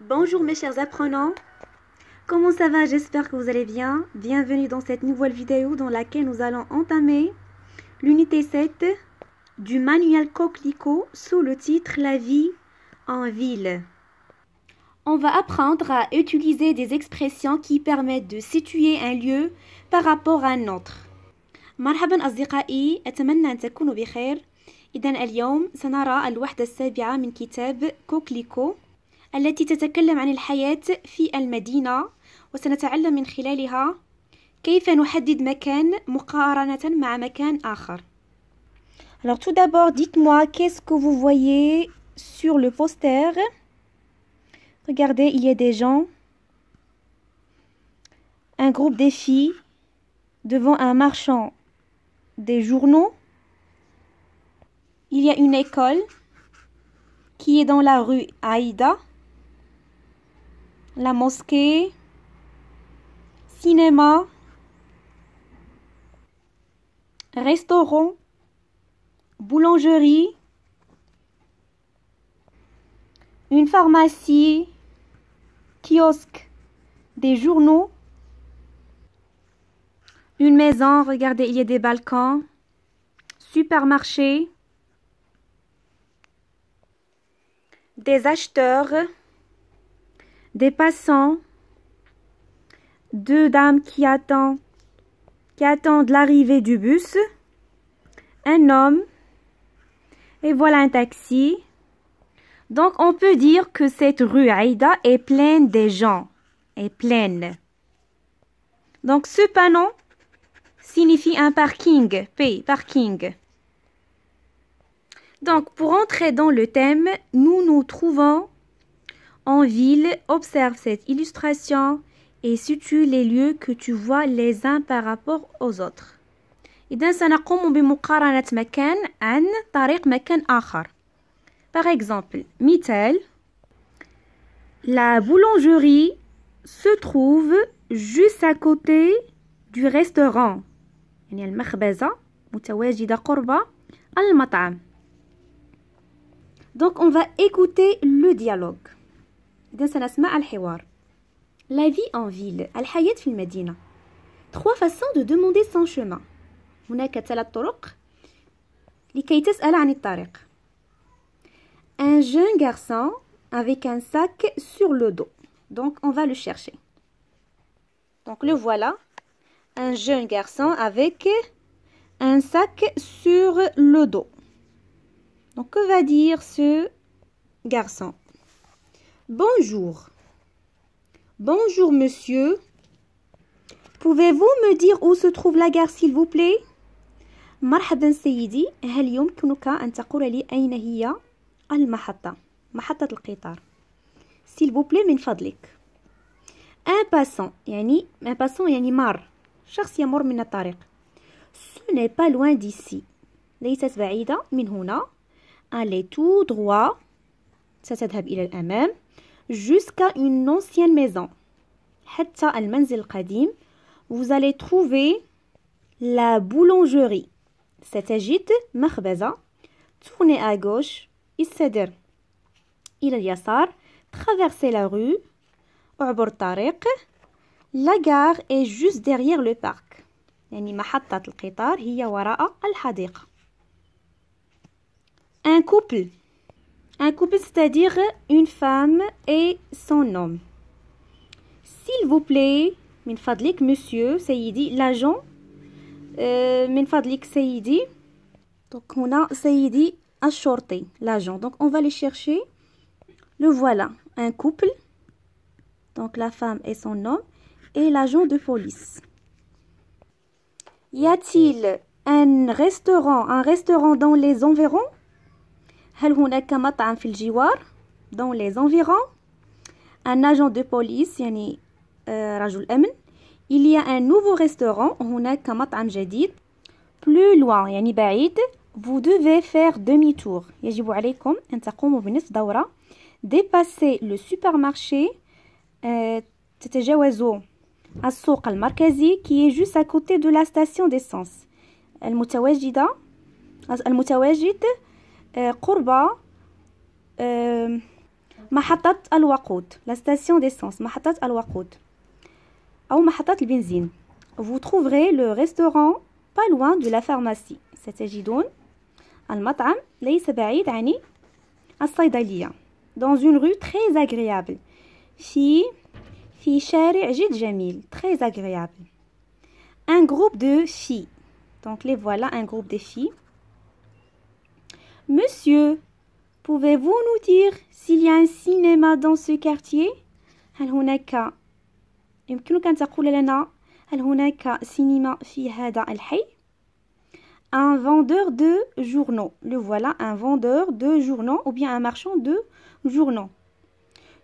Bonjour mes chers apprenants, comment ça va? J'espère que vous allez bien. Bienvenue dans cette nouvelle vidéo dans laquelle nous allons entamer l'unité 7 du manuel Coquelicot sous le titre La vie en ville. On va apprendre à utiliser des expressions qui permettent de situer un lieu par rapport à un autre. مرحبا أصدقائي، أتمنى أن تكونوا بخير. إذن اليوم سنرى الوحدة السابعة من كتاب كوكليكو التي تتكلم عن الحياة في المدينة، وسنتعلم من خلالها كيف نحدد مكان مقارنة مع مكان آخر. Alors tout d'abord, dites-moi qu'est-ce que vous voyez sur le poster. Regardez, il y a des gens, un groupe des filles devant un marchand des journaux. Il y a une école qui est dans la rue Aïda, la mosquée, cinéma, restaurant, boulangerie, une pharmacie, kiosque, des journaux, une maison, regardez, il y a des balcons, supermarché, des acheteurs, des passants, deux dames qui attendent l'arrivée du bus, un homme, et voilà un taxi. Donc on peut dire que cette rue Aïda est pleine de gens, est pleine. Donc ce panneau signifie un parking, parking. Donc pour entrer dans le thème, nous nous trouvons en ville. Observe cette illustration et situe les lieux que tu vois les uns par rapport aux autres. إذن سنقوم بمقارنة مكان عن طريق مكان آخر. Par exemple, مثال: la boulangerie se trouve juste à côté du restaurant. يعني المخبزة متواجدة قرب المطعم. Donc on va écouter le dialogue. إذن سنسمع الحوار. La vie en ville. الحياة في المدينة. Trois façons de demander son chemin. هناك 3 طرق لكي تسأل عن الطريق. Un jeune garçon avec un sac sur le dos. Donc on va le chercher. Donc le voilà. Un jeune garçon avec un sac sur le dos. Donc que va dire ce garçon? Bonjour. Bonjour monsieur. Pouvez-vous me dire où se trouve la gare s'il vous plaît? مرحبا سيدي، هل يمكنك أن تقول لي أين هي المحطة؟ محطة القطار. s'il vous plaît من فضلك. un passant يعني مار، شخص يمر من الطريق. ce n'est pas loin d'ici، ليست بعيدة من هنا. allez tout droit، ستذهب إلى الأمام jusqu'à une ancienne maison، حتى المنزل القديم. vous allez trouver la boulangerie، ستجد مخبزة. tournez à gauche، استدر إلى اليسار. traversez la rue، اعبر الطريق. la gare est juste derrière le parc، يعني محطة القطار هي وراء الحديقة. un couple c'est-à-dire une femme et son homme. s'il vous plaît من فضلك monsieur سيدي l'agent. من فضلك سيدي. donc هنا سيدي الشرطي l'agent. donc on va les chercher. le voilà, un couple, donc la femme et son homme et l'agent de police. y a-t-il un restaurant dans les environs? هل هناك مطعم في الجوار؟ dans les environs. un agent de police يعني رجل أمن. il y a un nouveau restaurant، هناك مطعم جديد. plus loin يعني بعيد. vous devez faire demi-tour، يجب عليكم أن تقوموا بنصف دورة. dépasser le supermarché، تتجاوزوا السوق المركزي qui est juste à côté de la station d'essence، المتواجد قرب محطة الوقود la station d'essence محطة الوقود أو محطة البنزين. Vous trouverez le restaurant pas loin de la pharmacie. ستجدون المطعم ليس بعيد عن الصيدلية. Dans une rue très agréable. في شارع جد جميل. Très agréable. Un groupe de filles. Donc les voilà, un groupe de filles. Monsieur, pouvez-vous nous dire s'il y a un cinéma dans ce quartier? هل هناك يمكنك أن تقول لنا هل هناك سينما في هذا الحي؟ Un vendeur de journaux. Le voilà, un vendeur de journaux ou bien un marchand de journaux.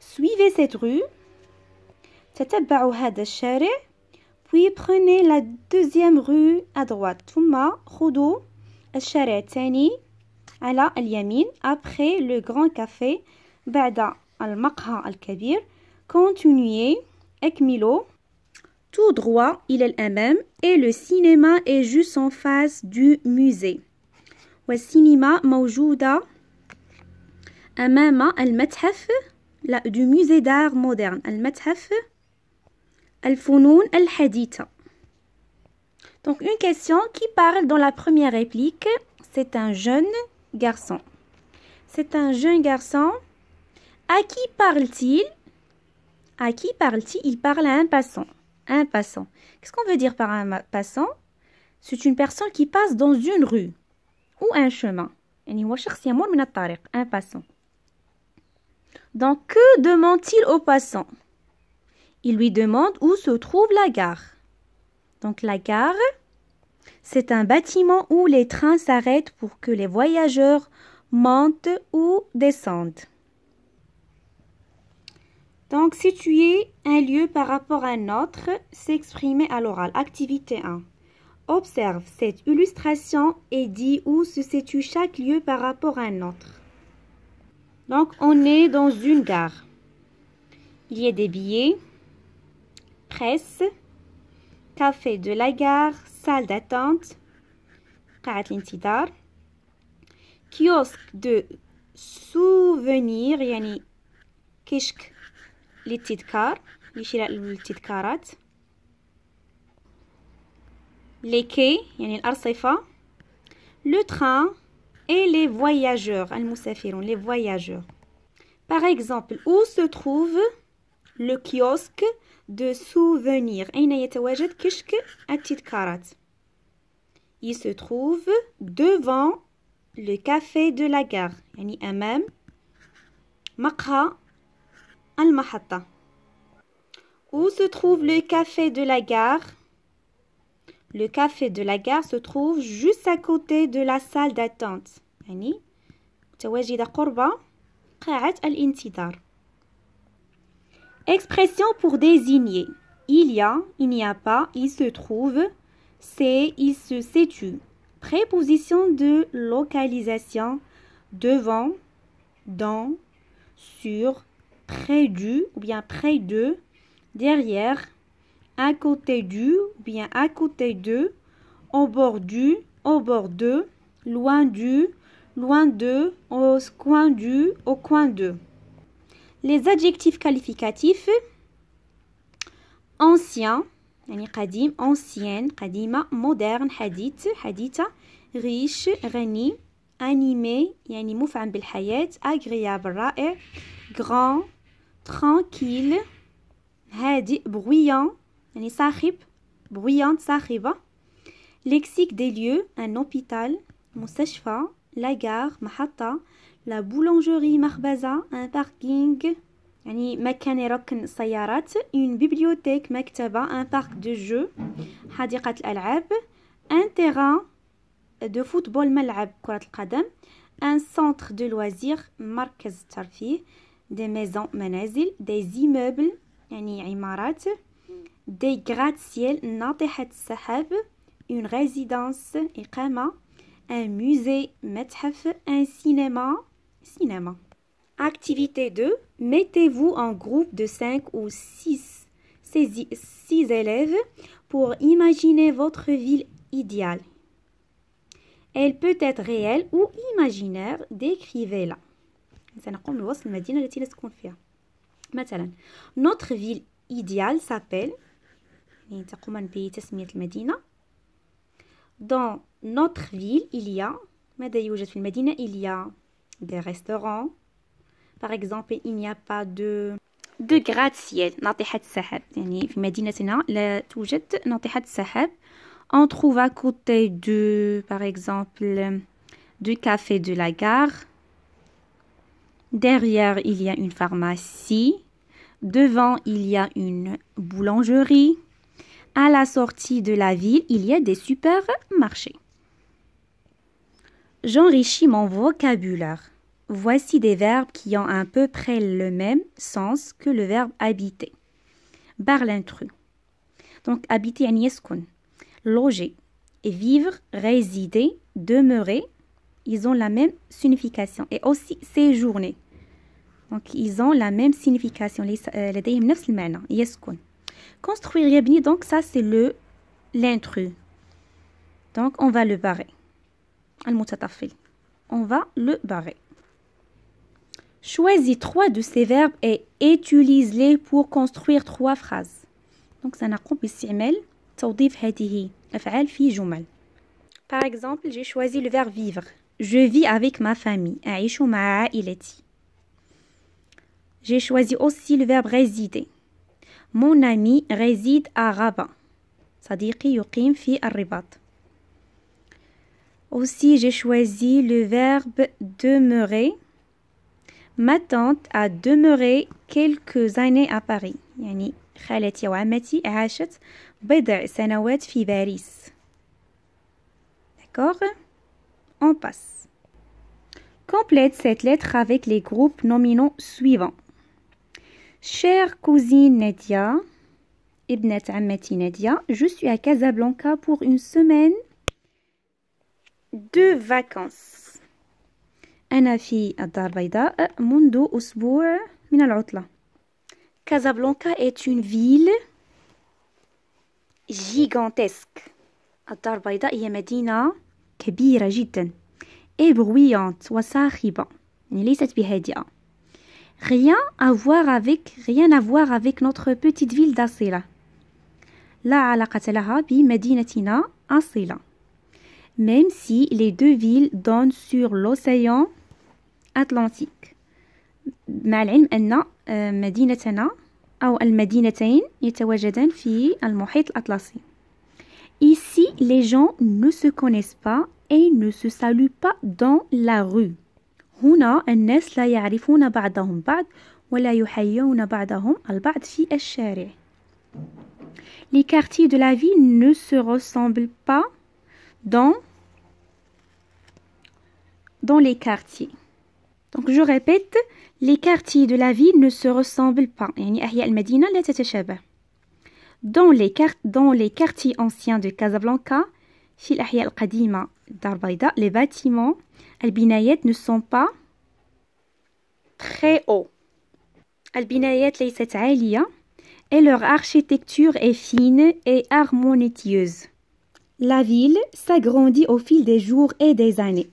Suivez cette rue. تتبعوا هذا الشارع. Puis prenez la deuxième rue à droite. ثم خذوا الشارع الثاني على اليمين. Après le grand café. بعد المقهى الكبير. Continuez. اكملوا. Tout droit إلى الأمام et le cinéma est juste en face du musée. والسينما موجودة أمام المتحف du musée d'art moderne. المتحف الفنون الحديثة. Donc une question qui parle dans la première réplique. C'est un jeune garçon. C'est un jeune garçon. À qui parle-t-il? À qui parle-t-il? Il parle à un passant. Un passant. Qu'est-ce qu'on veut dire par un passant? C'est une personne qui passe dans une rue ou un chemin. يعني هو شخص يمر من الطريق. Un passant. Donc, que demande-t-il au passant? Il lui demande où se trouve la gare. Donc, la gare, c'est un bâtiment où les trains s'arrêtent pour que les voyageurs montent ou descendent. Donc, situer un lieu par rapport à un autre, s'exprimer à l'oral. Activité 1. Observe cette illustration et dis où se situe chaque lieu par rapport à un autre. Donc, on est dans une gare. Il y a des billets, presse, café de la gare, salle d'attente, قاعة الانتظار, kiosque de souvenirs, يعني كشك للتذكار لشراء التذكارات, les quais يعني الأرصفة, le train et les voyageurs المسافرون les voyageurs. Par exemple, où se trouve le kiosque de souvenirs? أين يتواجد كشك التذكارات? Il se trouve devant le café de la gare يعني أمام مقهى المحطة. Où se trouve le café de la gare? Le café de la gare se trouve juste à côté de la salle d'attente. يعني متواجدة قرب قاعة الانتظار. Expression pour désigner. Il y a, il n'y a pas, il se trouve, c'est, il se situe. Préposition de localisation. Devant, dans, sur, près du ou bien près de, derrière, à côté du ou bien à côté de, au bord du, au bord de, loin du, loin de, au coin du, au coin de. Les adjectifs qualificatifs. Ancien, يعني قديم, ancienne, قديمة, moderne, حديث, حديثة, riche, غني, animé, يعني مفعم بالحياة, agréable, رائع, grand, tranquille, هادئ, bruyant, يعني صاخب, bruyante, صاخبة. Lexique des lieux, un hôpital, مستشفى, la gare, محطة, la boulangerie, مخبزة, un parking, يعني مكان يركن السيارات, une bibliothèque, مكتبة, un parc de jeux, حديقة الألعاب, un terrain de football, ملعب كرة القدم, un centre de loisirs, مركز ترفيه, des maisons, منازل, des immeubles, يعني عمارات, des gratte-ciel, ناطحة السحاب, une résidence, إقامة, un musée, متحف, un cinéma, cinéma. Activité 2. Mettez-vous en groupe de 5 ou 6 élèves pour imaginer votre ville idéale. Elle peut être réelle ou imaginaire. Décrivez-la. سنقوم بوصف المدينة التي نسكن فيها. مثلا notre ville idéale s'appelle، يعني تقوم بتسمية المدينة. dans notre ville il y a، ماذا يوجد في المدينة؟ il y a des restaurants. par exemple il n'y a pas de gratte-ciel، ناطحة السحاب، يعني في مدينتنا لا توجد ناطحة السحاب. on trouve à côté de par exemple du café de la gare. derrière il y a une pharmacie. devant il y a une boulangerie. à la sortie de la ville il y a des supermarchés. j'enrichis mon vocabulaire. voici des verbes qui ont à peu près le même sens que le verbe habiter. par l'intrus. donc habiter يعني يسكن. loger et vivre, résider, demeurer, ils ont la même signification. et aussi séjourner. donc ils ont la même signification. لديهم نفس المعنى. يسكن. construire يبني. donc ça c'est l'intrus. donc on va le barrer. المتطفل. on va le barrer. choisis 3 de ces verbes et utilise-les pour construire 3 phrases. donc سنقوم باستعمال توظيف هذه الأفعال في جمل. par exemple j'ai choisi le verbe vivre. je vis avec ma famille. أعيش مع عائلتي. j'ai choisi aussi le verbe résider. mon ami réside à Rabat. صديقي يقيم في الرباط. aussi j'ai choisi le verbe demeurer. ma tante a demeuré quelques années à Paris. يعني خالتي وعمتي عاشت بضع سنوات في باريس. d'accord? on passe. complète cette lettre avec les groupes nominaux suivants. chère cousine Nadia, ابنة عمتي نادية, je suis à Casablanca pour une semaine de vacances. أنا في الدار البيضاء منذ أسبوع من العطلة. Casablanca est une ville gigantesque. الدار البيضاء هي مدينة كبيرة جدا. et bruyante وصاخبة، يعني ليست بهادئة. rien à voir avec notre petite ville d'Asila. لا علاقة لها بمدينتنا أصيلة. même si les 2 villes donnent sur l'océan Atlantique. مع العلم أن مدينتنا أو المدينتين يتواجدان في المحيط الأطلسي. ici les gens ne se connaissent pas et ne se saluent pas dans la rue. هنا الناس لا يعرفون بعضهم بعض ولا يحيون بعضهم البعض في الشارع. les quartiers de la ville ne se ressemblent pas dans les quartiers. donc je répète, les quartiers de la ville ne se ressemblent pas. يعني أحياء المدينة لا تتشابه. dans les quartiers anciens de Casablanca، في الأحياء القديمة دار بيضاء، les bâtiments البنايات ne sont pas très hauts. البنايات ليست عالية. et leur architecture est fine et harmonieuse. la ville s'agrandit au fil des jours et des années.